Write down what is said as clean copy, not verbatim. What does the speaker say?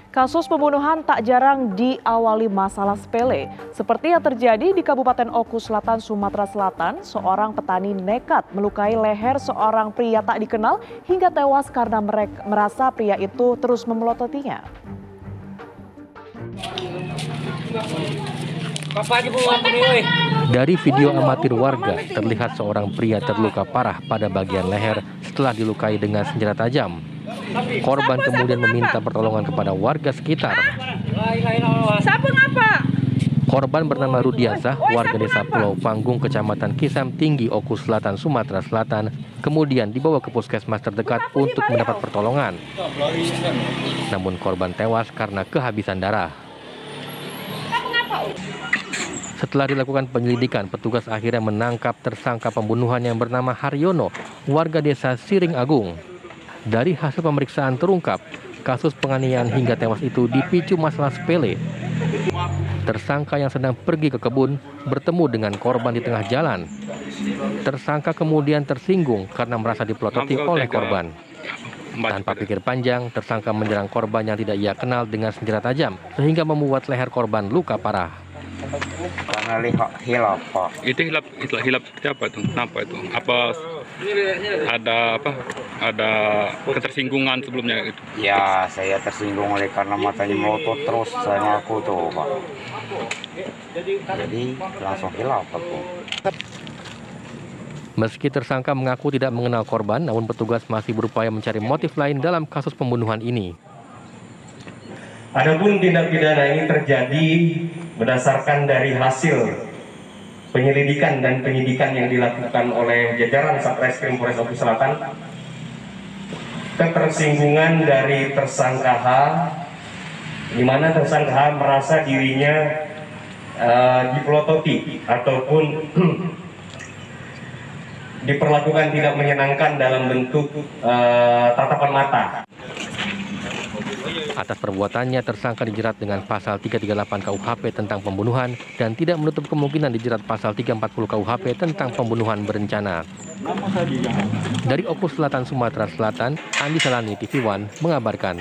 Kasus pembunuhan tak jarang diawali masalah sepele. Seperti yang terjadi di Kabupaten Oku Selatan, Sumatera Selatan, seorang petani nekat melukai leher seorang pria tak dikenal hingga tewas karena merasa pria itu terus memelototinya. Dari video amatir warga, terlihat seorang pria terluka parah pada bagian leher setelah dilukai dengan senjata tajam. Korban kemudian meminta pertolongan kepada warga sekitar. Korban bernama Rudiansah, warga desa Pulau Panggung, Kecamatan Kisam Tinggi, Oku Selatan, Sumatera Selatan, kemudian dibawa ke puskesmas terdekat untuk mendapat pertolongan. Namun korban tewas karena kehabisan darah. Setelah dilakukan penyelidikan, petugas akhirnya menangkap tersangka pembunuhan yang bernama Haryono, warga desa Siring Agung. Dari hasil pemeriksaan terungkap, kasus penganiayaan hingga tewas itu dipicu masalah sepele. Tersangka yang sedang pergi ke kebun bertemu dengan korban di tengah jalan. Tersangka kemudian tersinggung karena merasa dipelototi oleh korban. Tanpa pikir panjang, tersangka menyerang korban yang tidak ia kenal dengan senjata tajam, sehingga membuat leher korban luka parah. Karena hilap, Pak. Itu hilap seperti apa itu? Kenapa itu? Apa ada ketersinggungan sebelumnya itu? Ya, saya tersinggung oleh karena matanya melotot terus saya ngaku tuh, Pak. Jadi langsung hilap aku. Meski tersangka mengaku tidak mengenal korban, namun petugas masih berupaya mencari motif lain dalam kasus pembunuhan ini. Adapun tindak pidana ini terjadi berdasarkan dari hasil penyelidikan dan penyidikan yang dilakukan oleh jajaran Satreskrim Polres Oku Selatan, ketersinggungan dari tersangka H, di mana tersangka H merasa dirinya dipelototi ataupun diperlakukan tidak menyenangkan dalam bentuk tatapan mata. Atas perbuatannya, tersangka dijerat dengan pasal 338 KUHP tentang pembunuhan dan tidak menutup kemungkinan dijerat pasal 340 KUHP tentang pembunuhan berencana. Dari Oku Selatan, Sumatera Selatan, Andi Salani, TV One mengabarkan.